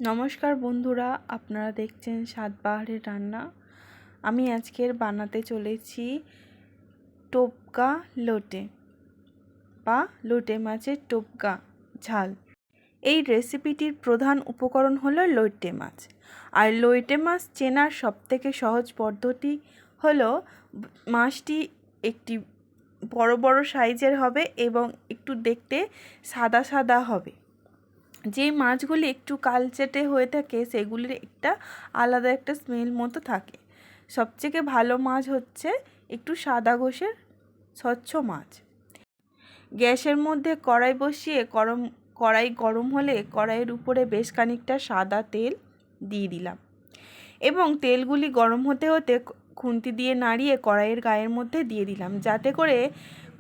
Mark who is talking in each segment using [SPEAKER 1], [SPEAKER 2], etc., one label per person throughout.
[SPEAKER 1] নমস্কার বন্ধুরা, আপনারা দেখছেন স্বাদবাহারের রান্না। আমি আজকের বানাতে চলেছি টোপকা লোটে বা লোটে মাছের টোপকা ঝাল। এই রেসিপিটির প্রধান উপকরণ হলো লইটে মাছ। আর লইটে মাছ চেনার সবথেকে সহজ পদ্ধতি হলো মাছটি একটি বড় বড় সাইজের হবে এবং একটু দেখতে সাদা সাদা হবে। যে মাছগুলি একটু কালচেটে হয়ে থাকে সেগুলির আলাদা একটা স্মেল মতো থাকে। সবথেকে ভালো মাছ হচ্ছে একটু সাদা গোশের স্বচ্ছ মাছ। গ্যাসের মধ্যে কড়াই বসিয়ে কড়াই গরম হলে কড়াইয়ের উপরে বেশ খানিকটা সাদা তেল দিয়ে দিলাম এবং তেলগুলি গরম হতে হতে খুন্তি দিয়ে নাড়িয়ে কড়াইয়ের গায়ের মধ্যে দিয়ে দিলাম, যাতে করে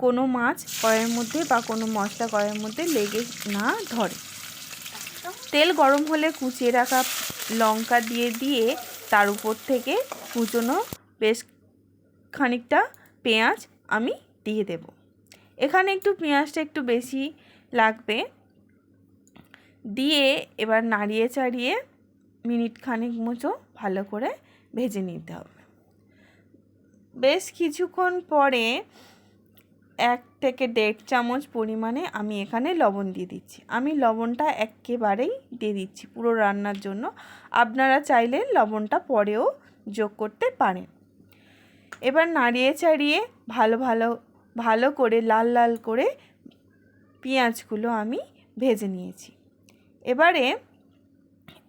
[SPEAKER 1] কোনো মাছ কড়াইয়ের মধ্যে বা কোনো মশলা কড়াইয়ের মধ্যে লেগে না ধরে। তেল গরম হলে কুচিয়ে রাখা লঙ্কা দিয়ে তার উপর থেকে কুচনো বেশ খানিকটা পেঁয়াজ আমি দিয়ে দেব। এখানে পেঁয়াজটা একটু বেশি লাগবে। দিয়ে এবার নাড়িয়ে চাড়িয়ে মিনিট খানেক মতো ভালো করে ভেজে নিতে হবে। বেশ কিছুক্ষণ পরে 1 থেকে 1.5 চামচ পরিমাণে আমি এখানে লবণ দিয়ে দিচ্ছি। আমি লবণটা একেবারেই দিয়ে দিচ্ছি পুরো রান্নার জন্য। আপনারা চাইলে লবণটা পরেও যোগ করতে পারেন। এবার নাড়িয়ে চাড়িয়ে ভালো করে লাল লাল করে পেঁয়াজগুলো আমি ভেজে নিয়েছি। এবারে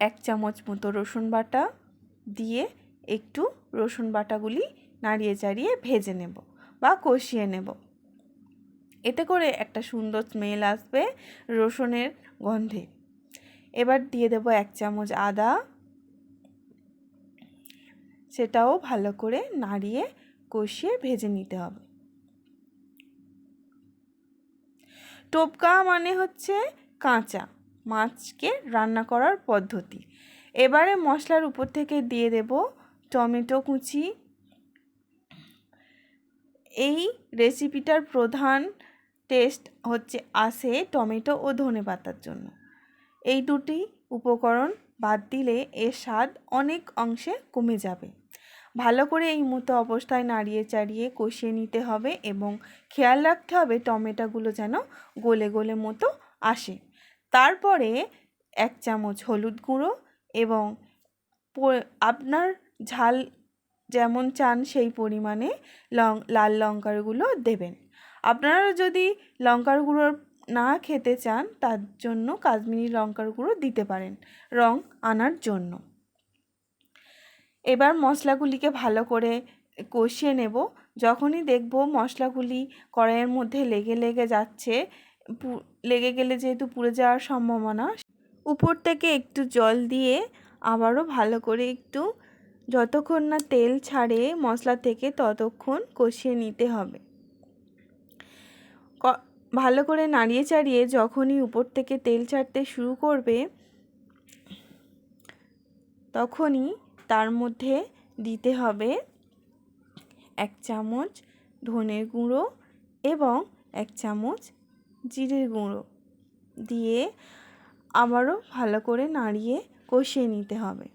[SPEAKER 1] 1 চামচ মতো রসুন বাটা দিয়ে একটু রসুন বাটাগুলি নাড়িয়ে চাড়িয়ে ভেজে নেব বা কষিয়ে নেব। এতে করে একটা সুন্দর স্মেল আসবে রসুনের গন্ধে। এবার দিয়ে দেব 1 চামচ আদা, সেটাও ভালো করে নাড়িয়ে কষিয়ে ভেজে নিতে হবে। টোপকা মানে হচ্ছে কাঁচা মাছকে রান্না করার পদ্ধতি। এবারে মশলার উপর থেকে দিয়ে দেব টমেটো কুচি। এই রেসিপিটার প্রধান টেস্ট আসে টমেটো ও ধনেপাতার জন্য। এই দুটি উপকরণ বাদ দিলে এর স্বাদ অনেক অংশে কমে যাবে। ভালো করে এই মতো অবস্থায় নাড়িয়ে চাড়িয়ে কষিয়ে নিতে হবে এবং খেয়াল রাখতে হবে টমেটোগুলো যেন গলে গলে মতো আসে। তারপরে 1 চামচ হলুদ গুঁড়ো এবং আপনার ঝাল যেমন চান সেই পরিমাণে লাল লঙ্কার গুঁড়ো দেবেন। আপনারা যদি লঙ্কার গুঁড়ো না খেতে চান তার জন্য কাশ্মীরি লঙ্কার গুঁড়ো দিতে পারেন রং আনার জন্য। এবার মশলাগুলিকে ভালো করে কষিয়ে নেব। যখনই দেখব মশলাগুলি কড়াইয়ের মধ্যে লেগে যাচ্ছে, লেগে গেলে যেহেতু পুড়ে যাওয়ার সম্ভাবনা, উপর থেকে একটু জল দিয়ে আবারও ভালো করে যতক্ষণ না তেল ছাড়ে মশলা থেকে ততক্ষণ কষিয়ে নিতে হবে। ভালো করে নাড়িয়ে চাড়িয়ে যখনই উপর থেকে তেল ছাড়তে শুরু করবে তখনই তার মধ্যে দিতে হবে 1 চামচ ধনের গুঁড়ো এবং 1 চামচ জিরের গুঁড়ো দিয়ে আবারও ভালো করে নাড়িয়ে কষিয়ে নিতে হবে।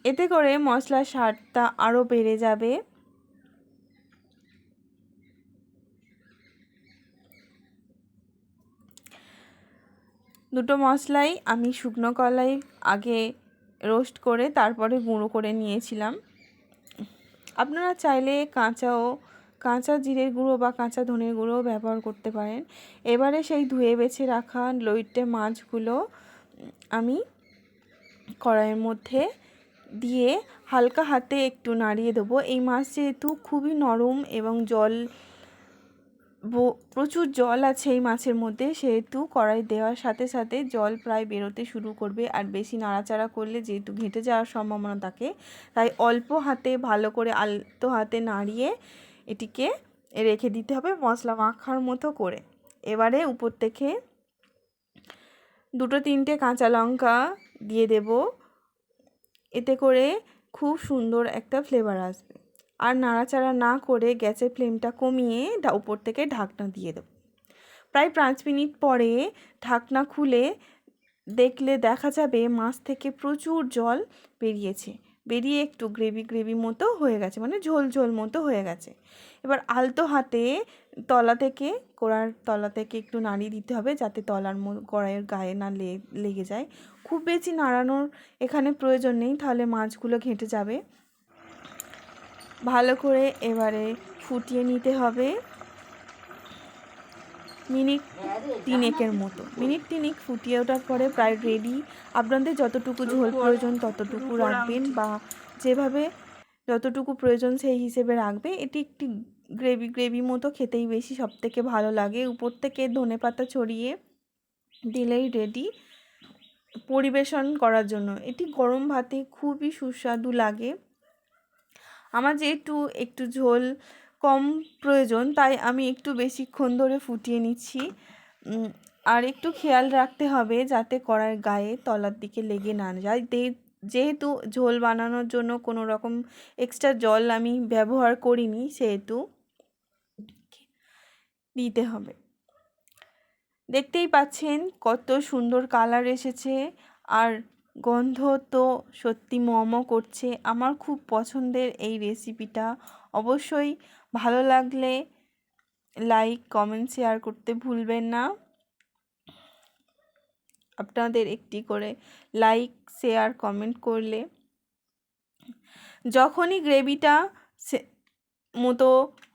[SPEAKER 1] এতে করে মশলার স্বাদটা আরও বেড়ে যাবে। দুটো মশলাই আমি শুকনো কড়াই আগে রোস্ট করে তারপরে গুঁড়ো করে নিয়েছিলাম। আপনারা চাইলে কাঁচা জিরের গুঁড়ো বা কাঁচা ধনের গুঁড়োও ব্যবহার করতে পারেন। এবারে সেই ধুয়ে বেছে রাখা লইটে মাছগুলো আমি কড়াইয়ের মধ্যে দিয়ে হালকা হাতে একটু নাড়িয়ে দেবো। এই মাছ যেহেতু খুবই নরম এবং প্রচুর জল আছে এই মাছের মধ্যে, সেহেতু কড়াই দেওয়ার সাথে সাথে জল প্রায় বেরোতে শুরু করবে। আর বেশি নাড়াচাড়া করলে যেহেতু ঘেঁটে যাওয়ার সম্ভাবনা থাকে, তাই অল্প হাতে ভালো করে আলতো হাতে নাড়িয়ে এটিকে রেখে দিতে হবে মশলা মাখার মতো করে। এবারে উপর থেকে 2-3টে কাঁচা লঙ্কা দিয়ে দেব। এতে করে খুব সুন্দর একটা ফ্লেভার আসবে। আর নাড়াচাড়া না করে গ্যাসের ফ্লেমটা কমিয়ে উপর থেকে ঢাকনা দিয়ে দেব। প্রায় 5 মিনিট পরে ঢাকনা খুলে দেখলে দেখা যাবে মাছ থেকে প্রচুর জল বেরিয়েছে, বেরিয়ে একটু গ্রেভি মতো হয়ে গেছে, মানে ঝোল ঝোল মতো হয়ে গেছে। এবার আলতো হাতে কড়ার তলা থেকে একটু নাড়িয়ে দিতে হবে, যাতে কড়াইয়ের গায়ে না লেগে যায়। খুব বেশি নাড়ানোর এখানে প্রয়োজন নেই, তাহলে মাছগুলো ঘেঁটে যাবে। ভালো করে এবারে ফুটিয়ে নিতে হবে মিনিট 3 মতো। মিনিট 3 ফুটিয়ে ওঠার পরে প্রায় রেডি। আপনাদের যতটুকু ঝোল প্রয়োজন ততটুকু রাখবেন, বা যেভাবে যতটুকু প্রয়োজন সেই হিসেবে রাখবে। এটি একটি গ্রেভি মতো খেতেই বেশি সবথেকে ভালো লাগে। উপর থেকে ধনেপাতা ছড়িয়ে দিলেই রেডি পরিবেশন করার জন্য। এটি গরম ভাতে খুবই সুস্বাদু লাগে। আমার যেহেতু একটু ঝোল কম প্রয়োজন, তাই আমি একটু বেশিক্ষণ ধরে ফুটিয়ে নিচ্ছি। আর একটু খেয়াল রাখতে হবে যাতে কড়াইয়ের গায়ে তলার দিকে লেগে না যায়। যেহেতু ঝোল বানানোর জন্য কোনো রকম এক্সট্রা জল আমি ব্যবহার করিনি, সেহেতু দিতে হবে। দেখতেই পাচ্ছেন কত সুন্দর কালার এসেছে, আর গন্ধ তো সত্যি মম করছে। আমার খুব পছন্দের এই রেসিপিটা। অবশ্যই ভালো লাগলে লাইক, কমেন্ট, শেয়ার করতে ভুলবেন না। আপনাদের একটি করে লাইক, শেয়ার, কমেন্ট করলে যখনই গ্রেভিটা মতো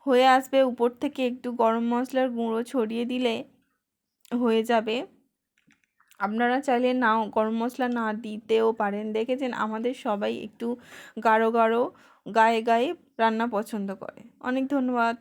[SPEAKER 1] হয়ে আসবে, উপর থেকে একটু গরম মশলার গুঁড়ো ছড়িয়ে দিলে হয়ে যাবে। আপনারা চাইলে গরম মশলা না দিতেও পারেন। দেখেছেন আমাদের সবাই একটু গাঢ় গায়ে গায়ে রান্না পছন্দ করে। অনেক ধন্যবাদ।